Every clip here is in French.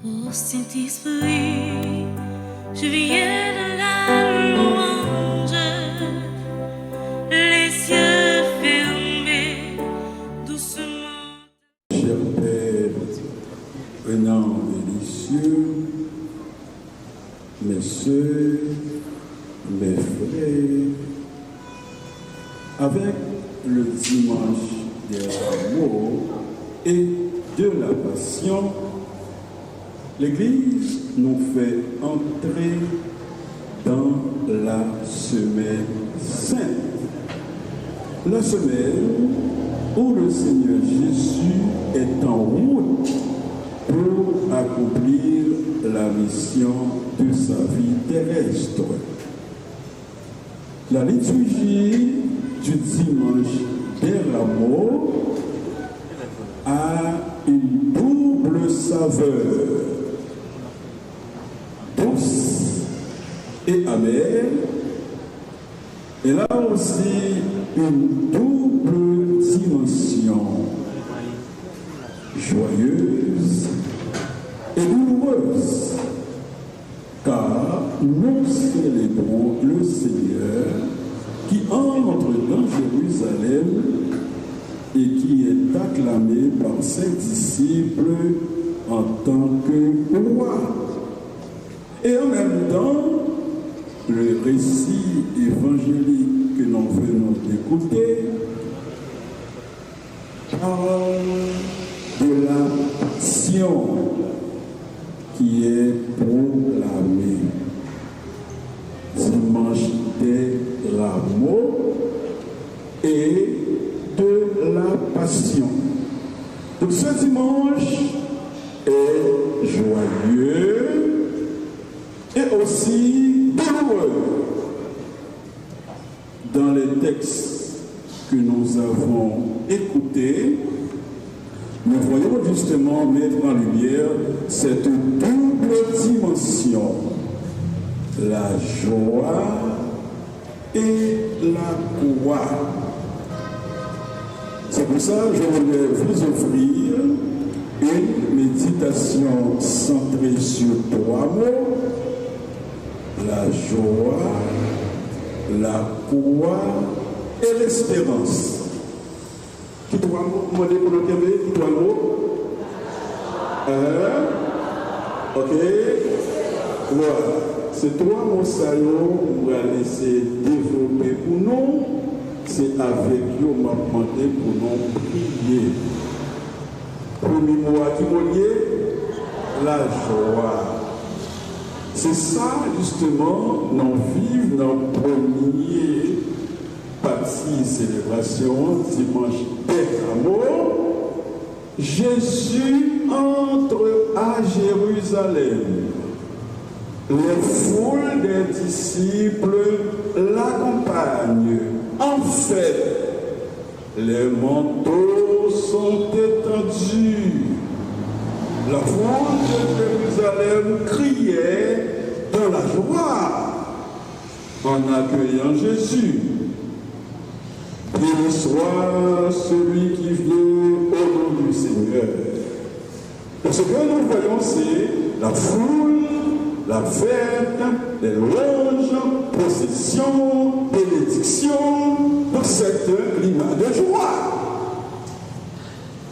Ô Saint-Esprit, je viens de la louange, les yeux fermés, doucement. Cher Père, venant des cieux, mes soeurs, mes frères, avec le dimanche des Rameaux et de la Passion, l'Église nous fait entrer dans la semaine sainte. La semaine où le Seigneur Jésus est en route pour accomplir la mission de sa vie terrestre. La liturgie du dimanche des Rameaux a une double saveur, douce et amère. Elle a aussi une double dimension, joyeuse et douloureuse, car nous célébrons le Seigneur qui entre dans Jérusalem et qui est acclamé par ses disciples en tant que roi. Et en même temps, le récit évangélique que nous venons d'écouter parle de la passion qui est proclamée. Dimanche des Rameaux et de la Passion. Donc ce dimanche est joyeux et aussi douloureux. Dans les textes que nous avons écoutés, nous voyons justement mettre en lumière cette double dimension, la joie et la croix. C'est pour ça que je voulais vous offrir une méditation centrée sur trois mots: la joie, la croix et l'espérance. Qui trois mots? Moi, pour le Québec, qui trois mots? Ok? Voilà. Ces trois mots salons, on va laisser développer pour nous. C'est avec eux qu'on m'a demandé pour nous prier. Premier mot à qui m'a lié? La joie. C'est ça, justement, nous vivons dans le premier partie célébration, dimanche des Rameaux. Jésus entre à Jérusalem. Les foules des disciples l'accompagnent. En fait, les manteaux sont étendus. La foule de Jérusalem criait dans la joie en accueillant Jésus. Béni soit celui qui vient au nom du Seigneur. Ce que nous voyons, c'est la foule, la fête, les louanges, procession, bénédiction, pour cet climat de joie.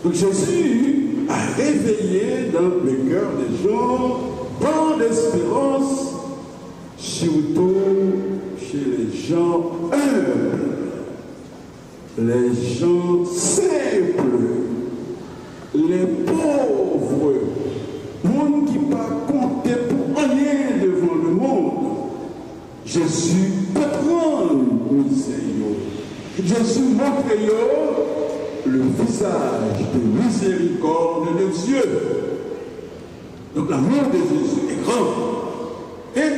Donc Jésus a réveillé dans le cœur des gens tant d'espérance, surtout chez les gens humbles, les gens simples, les pauvres, monde qui ne pas compter pour rien devant le monde. Jésus peut prendre misère. Jésus montre le visage de miséricorde de Dieu. Donc l'amour de Jésus est grand. Et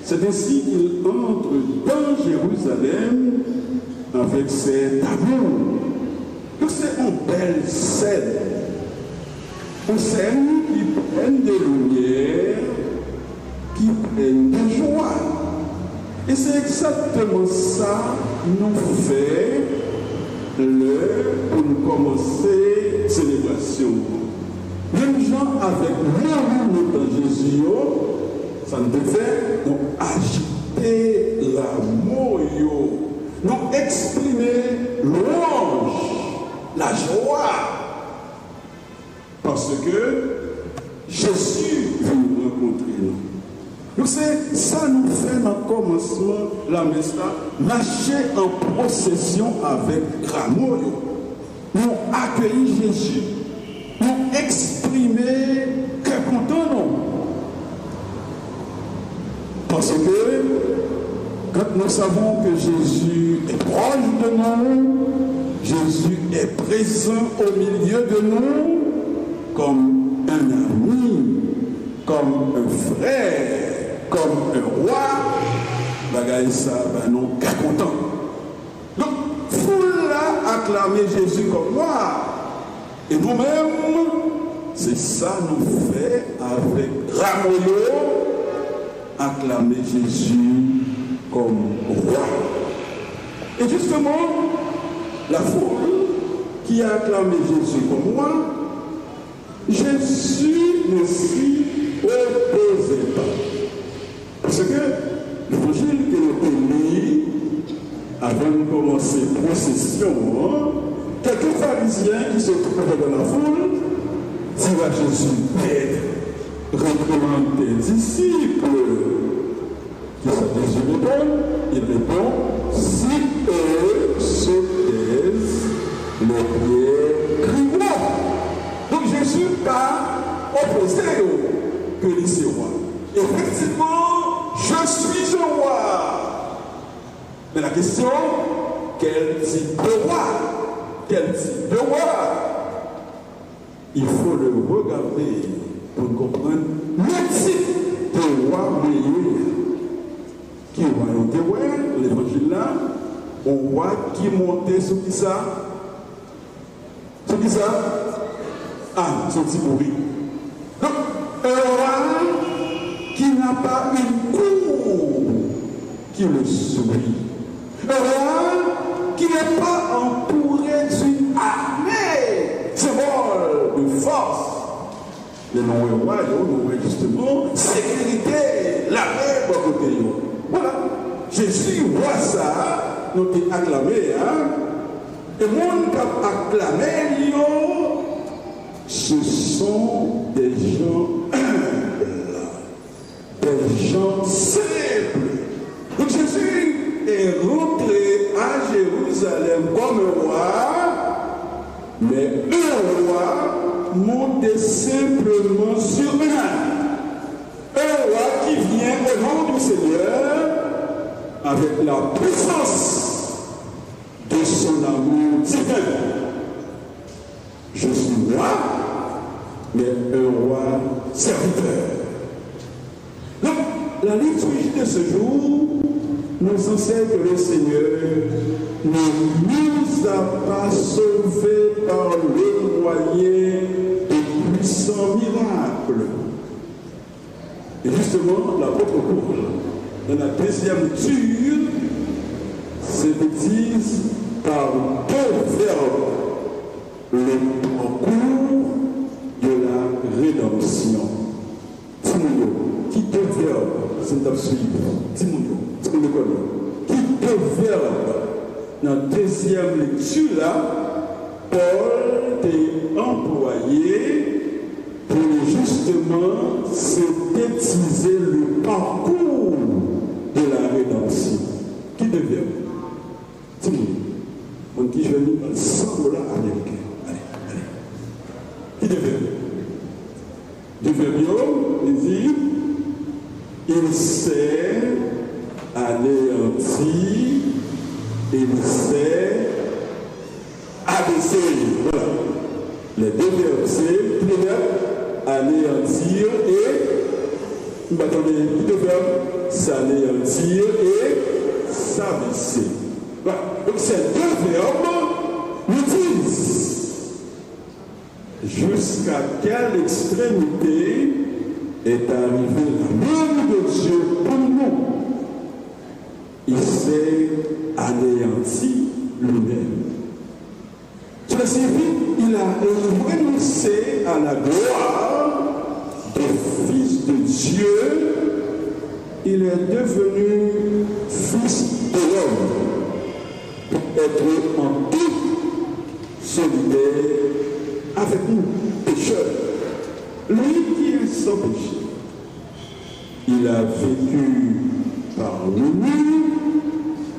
c'est ainsi qu'il entre dans Jérusalem avec cet amour. Donc c'est une belle scène. Une scène qui prenne des lumières, qui prenne de joie. Et c'est exactement ça qui nous fait l'heure pour nous commencer la célébration. Même gens avec nous Ça nous fait nous agiter l'amour, nous exprimer louange, la joie. Parce que Jésus veut nous rencontrer nous. Donc c'est ça nous fait dans le commencement la messe là, marcher en procession avec l'amour. Nous accueillir Jésus, nous exprimer que content nous. Parce que quand nous savons que Jésus est proche de nous, Jésus est présent au milieu de nous comme un ami, comme un frère, comme un roi, bagaille ça, ben nous sommes contents. Donc, foule là acclamer Jésus comme roi. Et nous-mêmes, c'est ça nous fait avec Ramoyo, acclamer Jésus comme roi. Et justement, la foule qui a acclamé Jésus comme roi, Jésus ne s'y opposait pas. Parce que l'évangile que nous lit, avant de commencer la procession, quelques pharisiens qui se trouvaient dans la foule dirent à Jésus, reprimande tes disciples. Qui ça Jésus répond? Il répond, si eux se taisent, les pierres crieront. Donc Jésus pas opposé que les roi. Effectivement, je suis un roi. Mais la question, quel type de roi? Quel type de roi? Il faut le regarder pour comprendre le type de roi meilleur. Qui est roi? L'évangile là, un roi qui montait sur qui ça? Sur qui ça? Ah, son petit bourri. Donc, un roi qui n'a pas une cour qui le suit. Un roi qui n'est pas entouré d'une armée, symbole de force. Les non-rois, nous avons justement sécurité, l'armée pour côté. Voilà. Jésus voit ça, nous t'ai acclamé, hein. Et le monde qui a acclamé, ce sont des gens humbles, des gens simples. Donc Jésus est rentré à Jérusalem comme un roi, mais un roi monté simplement sur un roi qui vient au nom du Seigneur avec la puissance de son amour divin. Je suis roi, mais un roi serviteur. Donc, la liturgie de ce jour nous enseigne que le Seigneur ne nous a pas sauvés par le moyen de puissants miracles. Et justement, l'apôtre Paul, dans la deuxième lecture, se baptise par deux verbes. Le parcours de la rédemption. Timoyo, qui deux verbes, c'est à suivre. Timoyo, qui deux verbes. Dans la deuxième lecture, là, Paul est employé pour justement synthétiser le parcours de la rédemption. Qui deux verbes? Timoyo, on dit je vais ensemble là américain. Qui devait? Il dit, il sait anéantir, il sait abaisser. Voilà. Les deux verbes, c'est anéantir et, attendez, qui deux verbes? S'anéantir et s'abaisser. Voilà. Donc ces deux verbes nous disent jusqu'à quelle extrémité est arrivé l'amour de Dieu pour nous. Il s'est anéanti lui-même. Cela signifie qu'il a renoncé à la gloire des fils de Dieu il est devenu fils de l'homme pour être en tout solidaire avec nous, pécheurs. Lui qui est sans péché, il a vécu parmi nous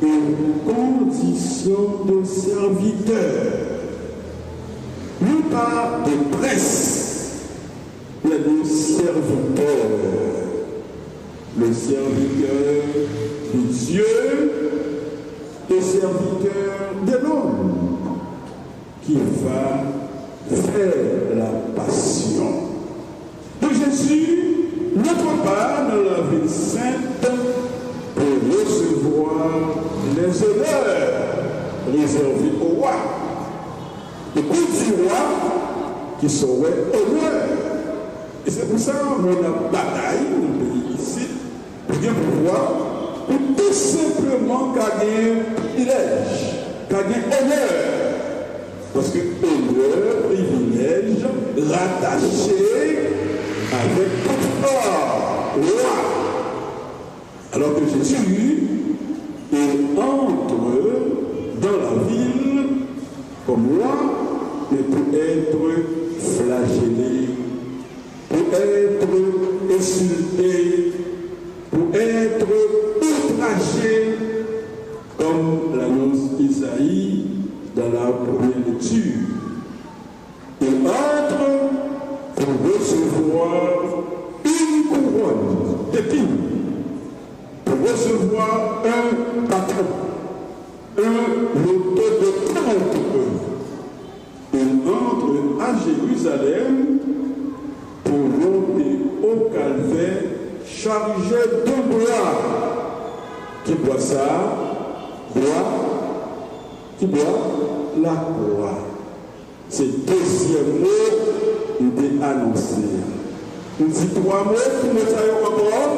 une condition de serviteur, non pas de prince, mais de serviteur. Le serviteur de Dieu, le serviteur de l'homme, qui va faire la passion. Donc Jésus, notre part dans la ville sainte, pour recevoir les honneurs réservés au roi. Le coup du roi qui serait honneur. Et c'est pour ça qu'on a bataille dans le pays ici, pour bien pouvoir, pour tout simplement gagner privilège, gagner honneur. Parce que honneur, privilège, rattaché avec pouvoir, roi. Alors que Jésus, il entre dans la ville comme roi, mais pour être flagellé, pour être insulté, pour être outragé, comme l'annonce Isaïe dans la première lecture. Il entre pour recevoir une couronne d'épines, pour recevoir un patron, un loto de 30 œuvres. Il entre à Jérusalem pour monter au calvaire chargé de gloire. Qui boit ça? Qui boit la gloire. C'est le deuxième mot qui est annoncé. On dit 3 mots pour nous savoir encore.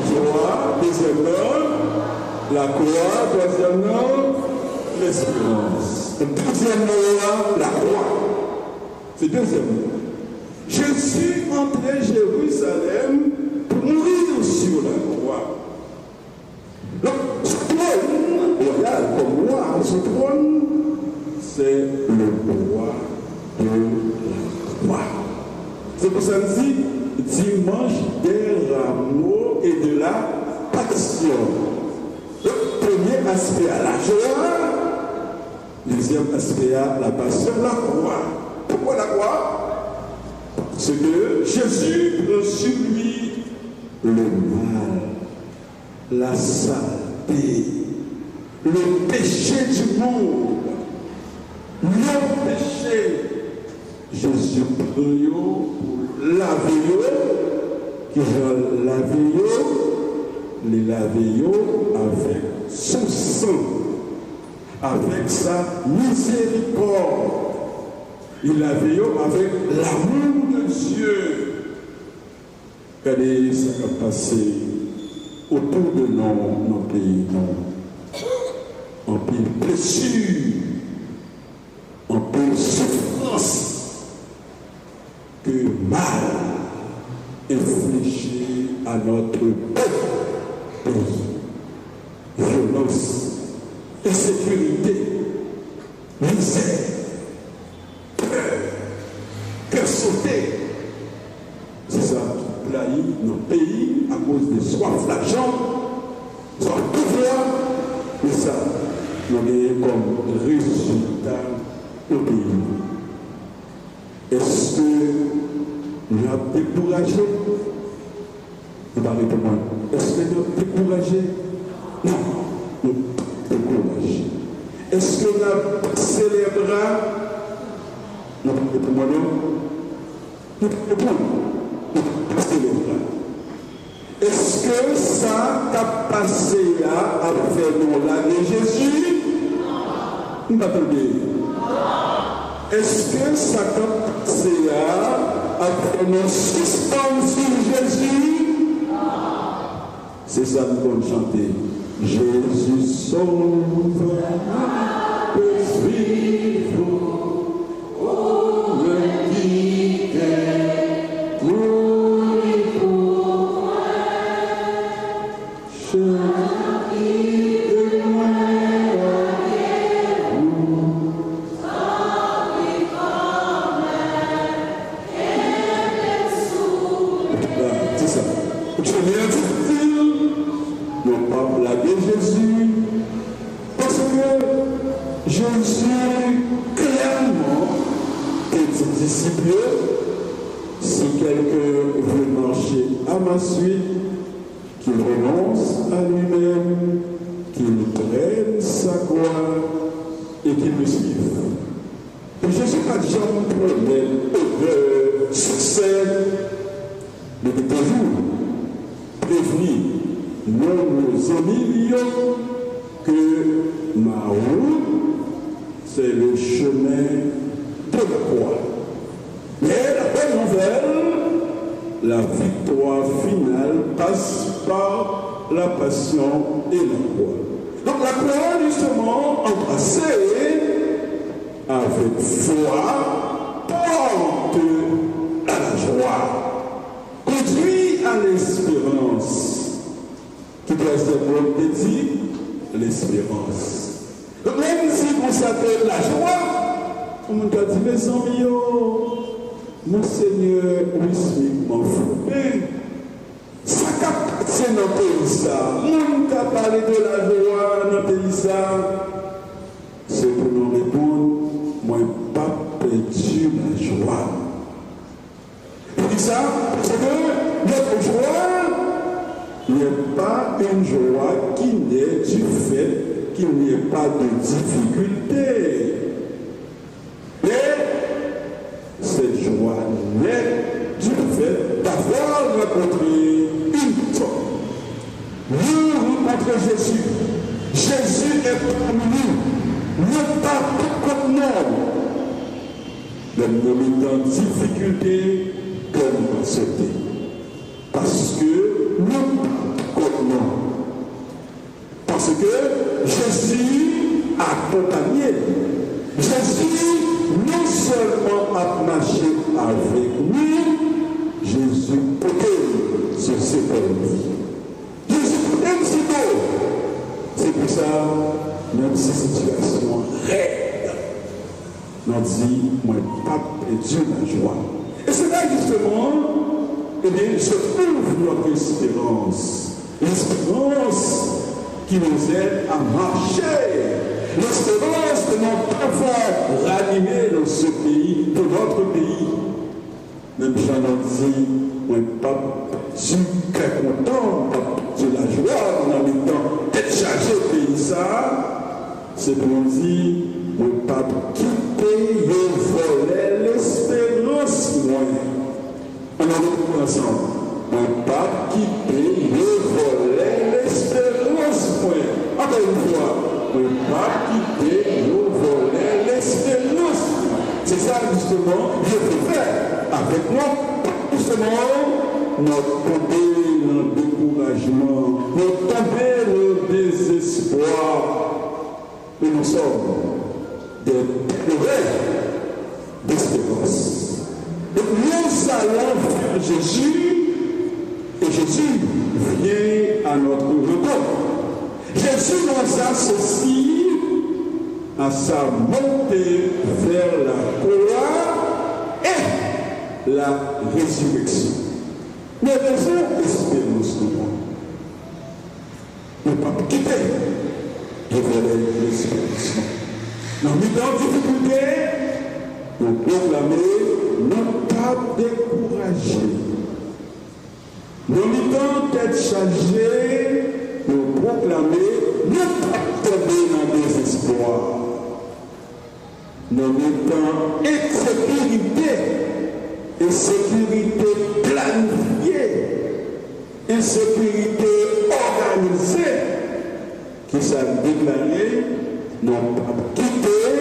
Joie, deuxième nom, la croix, troisième nom, l'espérance. Le deuxième mot, la croix. C'est le deuxième mot. Jésus entrait Jérusalem pour mourir sur la croix. Donc, ce trône royal comme roi, ce trône, c'est le roi de la croix. C'est pour ça qu'on dit dimanche des rameaux et de la passion. Le premier aspect à la joie, deuxième aspect à la passion, la croix. Pourquoi la croix? Parce que Jésus prend sur lui le mal, la saleté, le péché du monde, le péché. Jésus prend pour laver, qui va laver, les laver avec son sang, avec sa miséricorde. Il lave avec l'amour de Dieu. Regardez ce qui a passé autour de nos pays, en pays blessure, en pays souffrance, que mal infligé à notre pays. Violence, insécurité, misère, cœur sauté. C'est ça qui plaît nos pays à cause de soif d'argent, soif de pouvoir. Et ça, nous avons comme résultat nos pays. Est-ce que nous avons découragé? Vous parlez pour moi. Est-ce que nous avons découragé? Non, nous avons découragé. Est-ce que nous avons célébré? Non, pour moi, non. Nous avons célébré. Est-ce que ça t'a passé là avec nous là de Jésus? Nous n'attendez. Est-ce que ça t'a passé là après nos suspens sur Jésus? C'est ça que nous chanter. Jésus sauve, peut vivre, oh, le quitter, mourir pour moi. C'est ça. Je viens difficile, non pas blaguer Jésus, parce que Jésus, clairement, est disciple. Si quelqu'un veut marcher à ma suite, qu'il renonce à lui-même, qu'il prenne sa croix et qu'il me suive. Et Jésus n'a jamais promis de succès, mais de toujours prévenir nos amis que ma route, c'est le chemin de la croix. Mais la bonne nouvelle, la victoire finale passe par la passion et la croix. Donc la croix, justement, embrassée avec foi, porte à la joie, conduit à l'espérance, qui doit être petit, l'espérance. Donc même si on s'appelle la joie, on m'a dit, mes amis, mon Seigneur, oui, m'en fout. Ça c'est dans le pays ça. On t'a parlé de la joie dans le pays ça. C'est pour nous répondre, moi, pas perdu la joie. Il dit ça parce que notre joie n'est pas une joie qui naît du fait qu'il n'y ait pas de difficulté. Mais cette joie naît du fait d'avoir rencontré une fois. Nous rencontrons Jésus. Jésus est parmi nous. Ne pas comme nous. Même nous dans difficulté comme accepter. Parce que nous comme nous. Parce que Jésus a accompagné. Jésus non seulement a marché avec nous, Jésus peut se séparer. Jésus peut se séparer. C'est pour ça, même si situation raide, on dit, moi, pas perdu la joie. Et c'est là justement, eh bien, se trouve notre espérance. L'espérance qui nous aide à marcher. L'espérance de notre enfant ranimé dans ce pays, de notre pays. Même j'en ai dit, moi, pas si très content de la joie en habitant d'être chargé au pays ça, c'est pour dire, moi, pas quitter le volet l'espérance, moi. On en retrouve ensemble. Moi, pas quitter le volet l'espérance, moi. Encore une fois. Ne pas quitter nos volets l'espérance. C'est ça justement que je veux faire avec moi. Justement, notre tombée dans le découragement, notre tombée dans le désespoir. Et nous sommes des pleurs d'espérance. Donc nous allons vers Jésus et Jésus vient à notre rencontre. Jésus nous associe à sa montée vers la croix et la résurrection. Mais raison espérance de moi. Ne pas quitter le volet de l'espérance. Dans les difficultés, nous proclamer, ne pas décourager. Dans les temps d'être chargé, nous proclamer, ne pas tomber dans le désespoir. Dans les temps insécurité planifiée, insécurité organisée, qui s'est déclaré, non pas quitter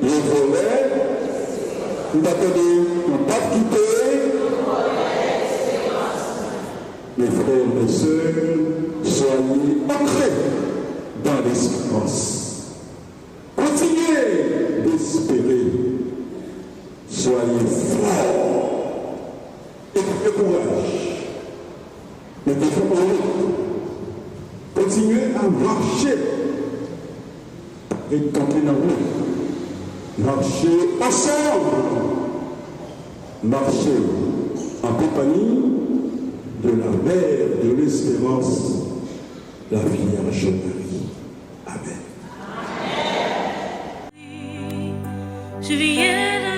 le volet, nous pas quitter. Mes frères et sœurs, soyez ancrés dans l'espérance. Continuez d'espérer. Soyez forts et de courage. Mettez vous en route. Continuez à marcher et camper dans la route. Marchez ensemble. Marchez en compagnie de la mère de l'espérance, la Vierge Marie. Amen. Je viens